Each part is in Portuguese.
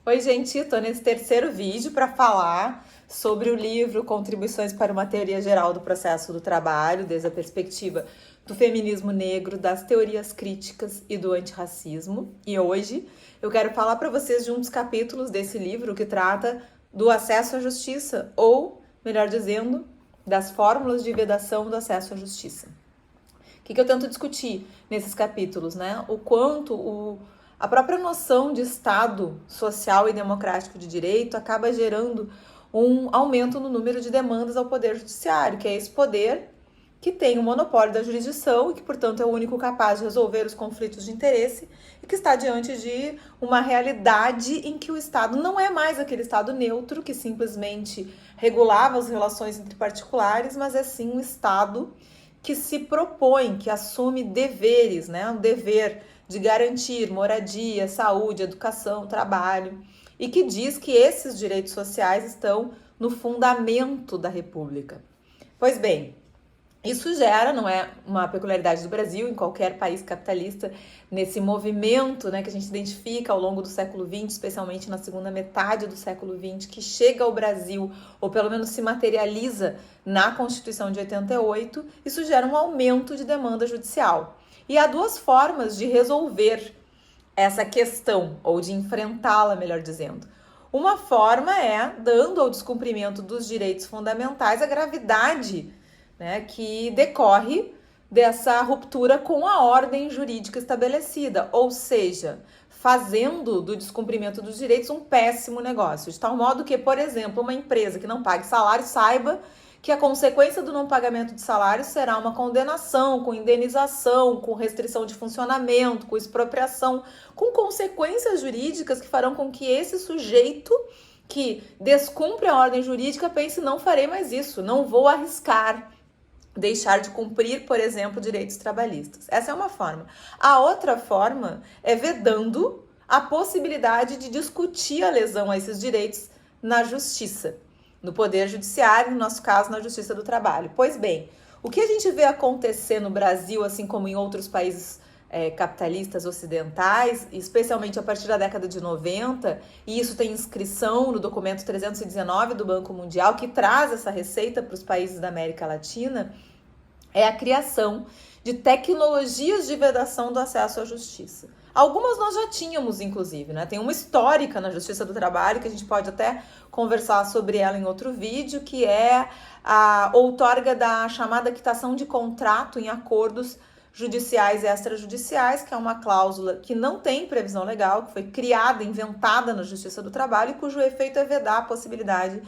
Oi, gente, estou nesse terceiro vídeo para falar sobre o livro Contribuições para uma Teoria Geral do Processo do Trabalho, desde a perspectiva do feminismo negro, das teorias críticas e do antirracismo. E hoje eu quero falar para vocês de um dos capítulos desse livro que trata do acesso à justiça, ou, melhor dizendo, das fórmulas de vedação do acesso à justiça. O que eu tento discutir nesses capítulos, né? O quanto a própria noção de Estado social e democrático de direito acaba gerando um aumento no número de demandas ao Poder Judiciário, que é esse poder que tem o monopólio da jurisdição e que, portanto, é o único capaz de resolver os conflitos de interesse e que está diante de uma realidade em que o Estado não é mais aquele Estado neutro que simplesmente regulava as relações entre particulares, mas é sim um Estado que se propõe, que assume deveres, né? Um dever de garantir moradia, saúde, educação, trabalho, e que diz que esses direitos sociais estão no fundamento da República. Pois bem, isso gera, não é uma peculiaridade do Brasil, em qualquer país capitalista, nesse movimento, né, que a gente identifica ao longo do século XX, especialmente na segunda metade do século XX, que chega ao Brasil, ou pelo menos se materializa na Constituição de 88, isso gera um aumento de demanda judicial. E há duas formas de resolver essa questão, ou de enfrentá-la, melhor dizendo. Uma forma é dando ao descumprimento dos direitos fundamentais a gravidade, né, que decorre dessa ruptura com a ordem jurídica estabelecida, ou seja, fazendo do descumprimento dos direitos um péssimo negócio, de tal modo que, por exemplo, uma empresa que não pague salário saiba que a consequência do não pagamento de salário será uma condenação, com indenização, com restrição de funcionamento, com expropriação, com consequências jurídicas que farão com que esse sujeito que descumpre a ordem jurídica pense: não farei mais isso, não vou arriscar deixar de cumprir, por exemplo, direitos trabalhistas. Essa é uma forma. A outra forma é vedando a possibilidade de discutir a lesão a esses direitos na justiça, no Poder Judiciário, no nosso caso, na Justiça do Trabalho. Pois bem, o que a gente vê acontecer no Brasil, assim como em outros países capitalistas ocidentais, especialmente a partir da década de 90, e isso tem inscrição no documento 319 do Banco Mundial, que traz essa receita para os países da América Latina, é a criação de tecnologias de vedação do acesso à justiça. Algumas nós já tínhamos, inclusive, né? Tem uma histórica na Justiça do Trabalho, que a gente pode até conversar sobre ela em outro vídeo, que é a outorga da chamada quitação de contrato em acordos judiciais e extrajudiciais, que é uma cláusula que não tem previsão legal, que foi criada, inventada na Justiça do Trabalho e cujo efeito é vedar a possibilidade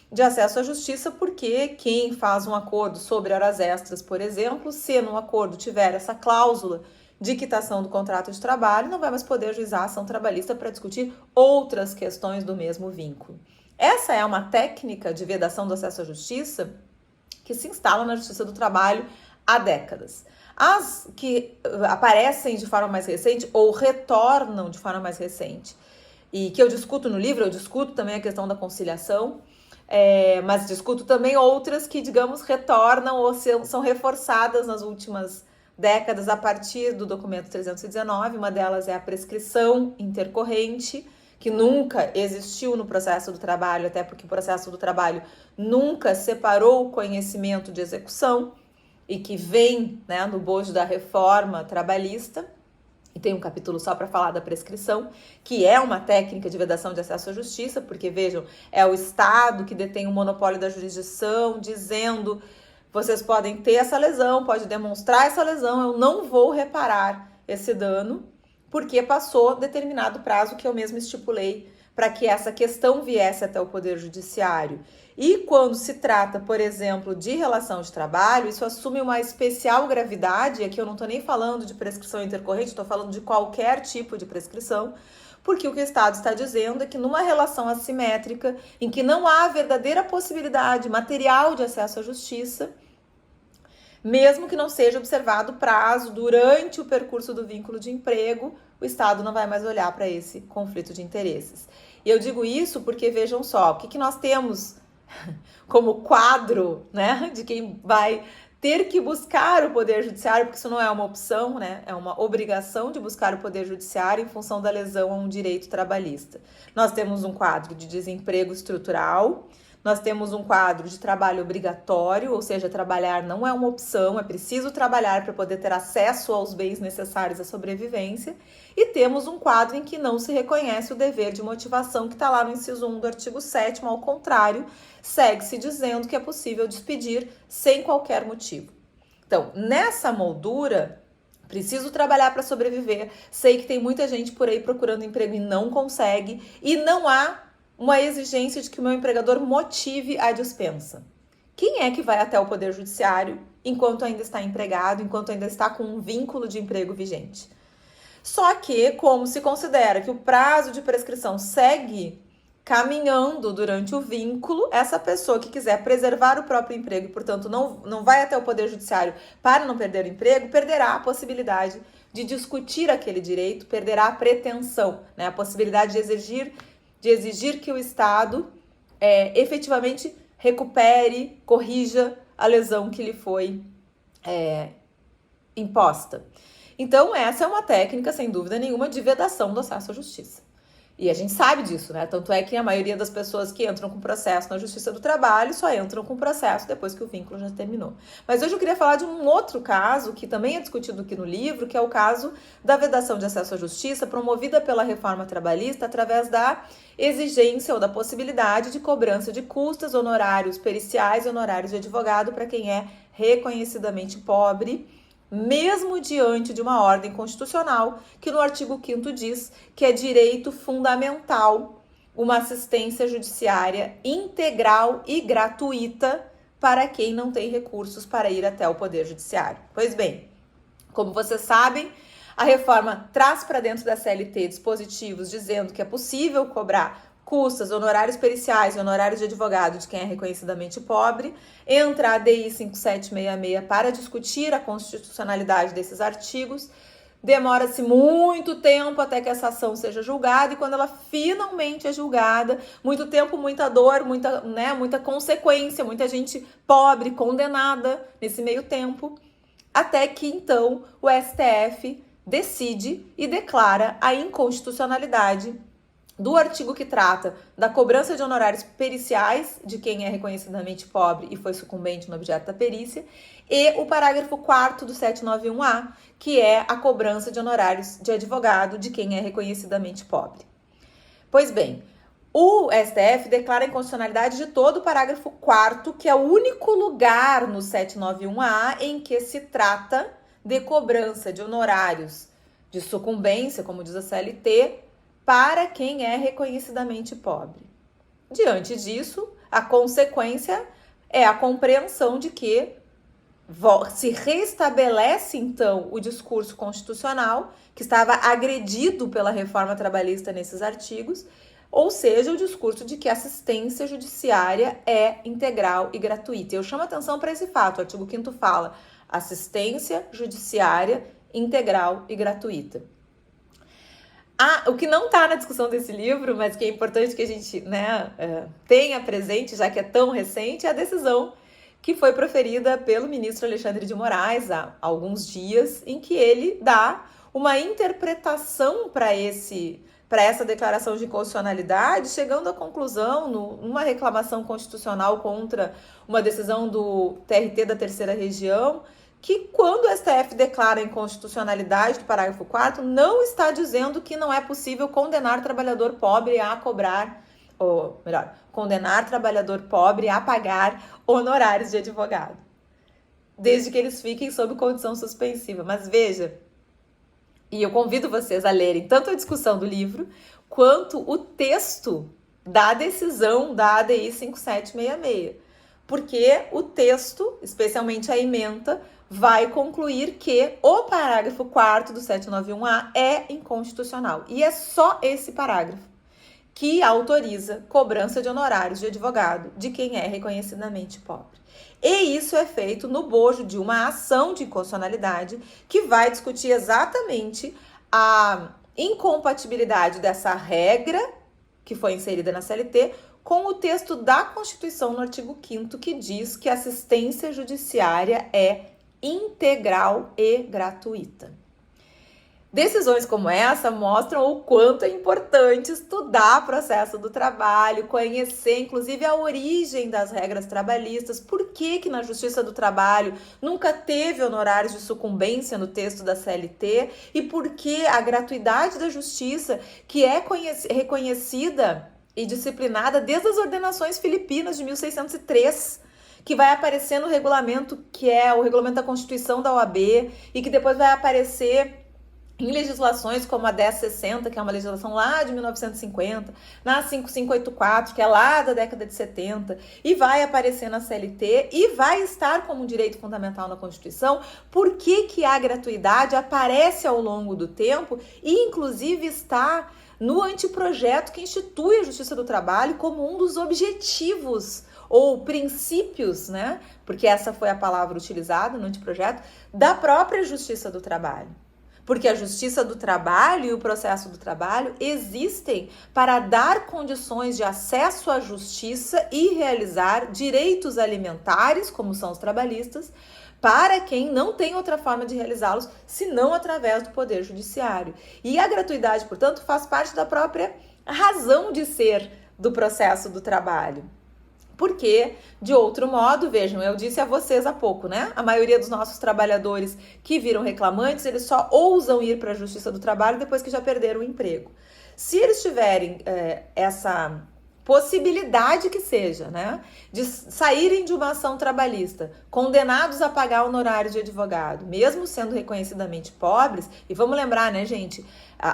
de acesso à justiça, porque quem faz um acordo sobre horas extras, por exemplo, se no acordo tiver essa cláusula de quitação do contrato de trabalho, não vai mais poder ajuizar a ação trabalhista para discutir outras questões do mesmo vínculo. Essa é uma técnica de vedação do acesso à justiça que se instala na Justiça do Trabalho há décadas. As que aparecem de forma mais recente ou retornam de forma mais recente e que eu discuto no livro, eu discuto também a questão da conciliação, mas discuto também outras que, digamos, retornam ou são reforçadas nas últimas décadas a partir do documento 319. Uma delas é a prescrição intercorrente, que nunca existiu no processo do trabalho, até porque o processo do trabalho nunca separou o conhecimento de execução, e que vem, né, no bojo da reforma trabalhista, e tem um capítulo só para falar da prescrição, que é uma técnica de vedação de acesso à justiça, porque, vejam, é o Estado que detém o monopólio da jurisdição, dizendo: vocês podem ter essa lesão, pode demonstrar essa lesão, eu não vou reparar esse dano, porque passou determinado prazo que eu mesmo estipulei para que essa questão viesse até o Poder Judiciário. E quando se trata, por exemplo, de relação de trabalho, isso assume uma especial gravidade. Aqui eu não estou nem falando de prescrição intercorrente, estou falando de qualquer tipo de prescrição, porque o que o Estado está dizendo é que numa relação assimétrica, em que não há verdadeira possibilidade material de acesso à justiça, mesmo que não seja observado prazo durante o percurso do vínculo de emprego, o Estado não vai mais olhar para esse conflito de interesses. E eu digo isso porque, vejam só, o que nós temos como quadro, né, de quem vai ter que buscar o Poder Judiciário, porque isso não é uma opção, né? É uma obrigação de buscar o Poder Judiciário em função da lesão a um direito trabalhista. Nós temos um quadro de desemprego estrutural, nós temos um quadro de trabalho obrigatório, ou seja, trabalhar não é uma opção, é preciso trabalhar para poder ter acesso aos bens necessários à sobrevivência, e temos um quadro em que não se reconhece o dever de motivação, que está lá no inciso 1 do artigo 7º, ao contrário, segue-se dizendo que é possível despedir sem qualquer motivo. Então, nessa moldura, preciso trabalhar para sobreviver, sei que tem muita gente por aí procurando emprego e não consegue, e não há uma exigência de que o meu empregador motive a dispensa. Quem é que vai até o Poder Judiciário enquanto ainda está empregado, enquanto ainda está com um vínculo de emprego vigente? Só que, como se considera que o prazo de prescrição segue caminhando durante o vínculo, essa pessoa que quiser preservar o próprio emprego e, portanto, não vai até o Poder Judiciário para não perder o emprego, perderá a possibilidade de discutir aquele direito, perderá a pretensão, né? A possibilidade de exigir que o Estado efetivamente recupere, corrija a lesão que lhe foi imposta. Então, essa é uma técnica, sem dúvida nenhuma, de vedação do acesso à justiça. E a gente sabe disso, né? Tanto é que a maioria das pessoas que entram com processo na Justiça do Trabalho só entram com processo depois que o vínculo já terminou. Mas hoje eu queria falar de um outro caso que também é discutido aqui no livro, que é o caso da vedação de acesso à justiça promovida pela reforma trabalhista através da exigência ou da possibilidade de cobrança de custas, honorários periciais e honorários de advogado para quem é reconhecidamente pobre, mesmo diante de uma ordem constitucional que no artigo 5º diz que é direito fundamental uma assistência judiciária integral e gratuita para quem não tem recursos para ir até o Poder Judiciário. Pois bem, como vocês sabem, a reforma traz para dentro da CLT dispositivos dizendo que é possível cobrar custas, honorários periciais e honorários de advogado de quem é reconhecidamente pobre. Entra a DI 5766 para discutir a constitucionalidade desses artigos. Demora-se muito tempo até que essa ação seja julgada, e quando ela finalmente é julgada, muito tempo, muita dor, muita consequência, muita gente pobre condenada nesse meio tempo, até que então o STF decide e declara a inconstitucionalidade do artigo que trata da cobrança de honorários periciais de quem é reconhecidamente pobre e foi sucumbente no objeto da perícia, e o parágrafo 4º do 791A, que é a cobrança de honorários de advogado de quem é reconhecidamente pobre. Pois bem, o STF declara a inconstitucionalidade de todo o parágrafo 4º, que é o único lugar no 791A em que se trata de cobrança de honorários de sucumbência, como diz a CLT, para quem é reconhecidamente pobre. Diante disso, a consequência é a compreensão de que se restabelece, então, o discurso constitucional que estava agredido pela reforma trabalhista nesses artigos, ou seja, o discurso de que a assistência judiciária é integral e gratuita. Eu chamo atenção para esse fato. O artigo 5º fala assistência judiciária integral e gratuita. O que não está na discussão desse livro, mas que é importante que a gente tenha presente, já que é tão recente, é a decisão que foi proferida pelo ministro Alexandre de Moraes há alguns dias, em que ele dá uma interpretação para essa declaração de inconstitucionalidade, chegando à conclusão, numa reclamação constitucional contra uma decisão do TRT da Terceira Região, que quando o STF declara a inconstitucionalidade do parágrafo 4º, não está dizendo que não é possível condenar trabalhador pobre a cobrar, ou melhor, condenar trabalhador pobre a pagar honorários de advogado, desde que eles fiquem sob condição suspensiva. Mas veja, e eu convido vocês a lerem tanto a discussão do livro, quanto o texto da decisão da ADI 5766, porque o texto, especialmente a ementa, vai concluir que o parágrafo 4º do 791A é inconstitucional. E é só esse parágrafo que autoriza cobrança de honorários de advogado de quem é reconhecidamente pobre. E isso é feito no bojo de uma ação de inconstitucionalidade que vai discutir exatamente a incompatibilidade dessa regra que foi inserida na CLT com o texto da Constituição no artigo 5º, que diz que a assistência judiciária é integral e gratuita. Decisões como essa mostram o quanto é importante estudar o processo do trabalho, conhecer inclusive a origem das regras trabalhistas, por que na Justiça do Trabalho nunca teve honorários de sucumbência no texto da CLT e por que a gratuidade da justiça, que é reconhecida e disciplinada desde as ordenações filipinas de 1603, que vai aparecer no regulamento, que é o regulamento da Constituição da OAB, e que depois vai aparecer em legislações como a 1060, que é uma legislação lá de 1950, na 5584, que é lá da década de 70, e vai aparecer na CLT e vai estar como um direito fundamental na Constituição. Por que a gratuidade aparece ao longo do tempo e inclusive está no anteprojeto que institui a Justiça do Trabalho como um dos objetivos ou princípios, né? Porque essa foi a palavra utilizada no anteprojeto, da própria Justiça do Trabalho. Porque a Justiça do Trabalho e o processo do trabalho existem para dar condições de acesso à justiça e realizar direitos alimentares, como são os trabalhistas, para quem não tem outra forma de realizá-los, senão através do Poder Judiciário. E a gratuidade, portanto, faz parte da própria razão de ser do processo do trabalho. Porque, de outro modo, vejam, eu disse a vocês há pouco, né? A maioria dos nossos trabalhadores que viram reclamantes, eles só ousam ir para a Justiça do Trabalho depois que já perderam o emprego. Se eles tiverem essa possibilidade que seja, né, de saírem de uma ação trabalhista, condenados a pagar honorários de advogado, mesmo sendo reconhecidamente pobres, e vamos lembrar, né, gente,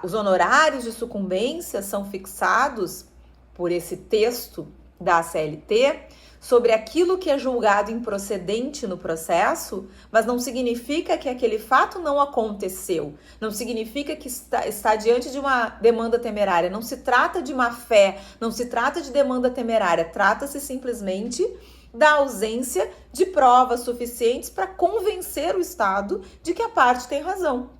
os honorários de sucumbência são fixados por esse texto da CLT sobre aquilo que é julgado improcedente no processo, mas não significa que aquele fato não aconteceu, não significa que está diante de uma demanda temerária, não se trata de má fé, não se trata de demanda temerária, trata-se simplesmente da ausência de provas suficientes para convencer o Estado de que a parte tem razão.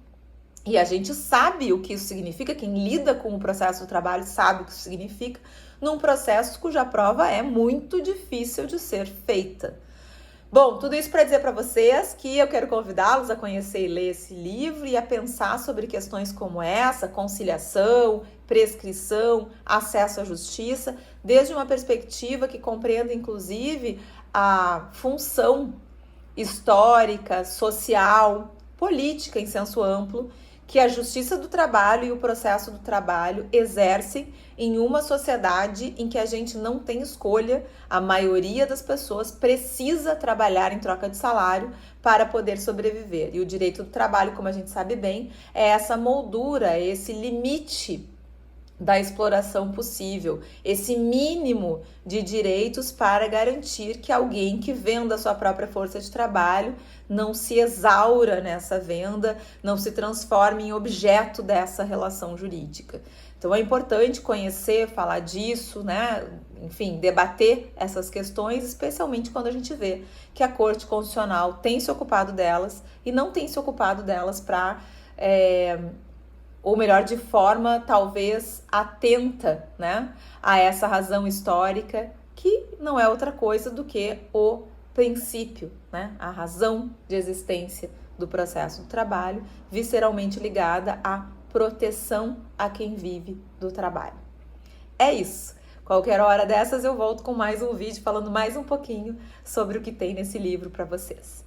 E a gente sabe o que isso significa, quem lida com o processo do trabalho sabe o que isso significa, num processo cuja prova é muito difícil de ser feita. Bom, tudo isso para dizer para vocês que eu quero convidá-los a conhecer e ler esse livro e a pensar sobre questões como essa, conciliação, prescrição, acesso à justiça, desde uma perspectiva que compreenda, inclusive, a função histórica, social, política em senso amplo, que a Justiça do Trabalho e o processo do trabalho exercem em uma sociedade em que a gente não tem escolha, a maioria das pessoas precisa trabalhar em troca de salário para poder sobreviver. E o direito do trabalho, como a gente sabe bem, é essa moldura, esse limite da exploração possível, esse mínimo de direitos para garantir que alguém que venda a sua própria força de trabalho não se exaura nessa venda, não se transforme em objeto dessa relação jurídica. Então é importante conhecer, falar disso, né? Enfim, debater essas questões, especialmente quando a gente vê que a Corte Constitucional tem se ocupado delas e não tem se ocupado delas para ou melhor, de forma talvez atenta, né, a essa razão histórica, que não é outra coisa do que o princípio, né, a razão de existência do processo do trabalho, visceralmente ligada à proteção a quem vive do trabalho. É isso. Qualquer hora dessas eu volto com mais um vídeo falando mais um pouquinho sobre o que tem nesse livro para vocês.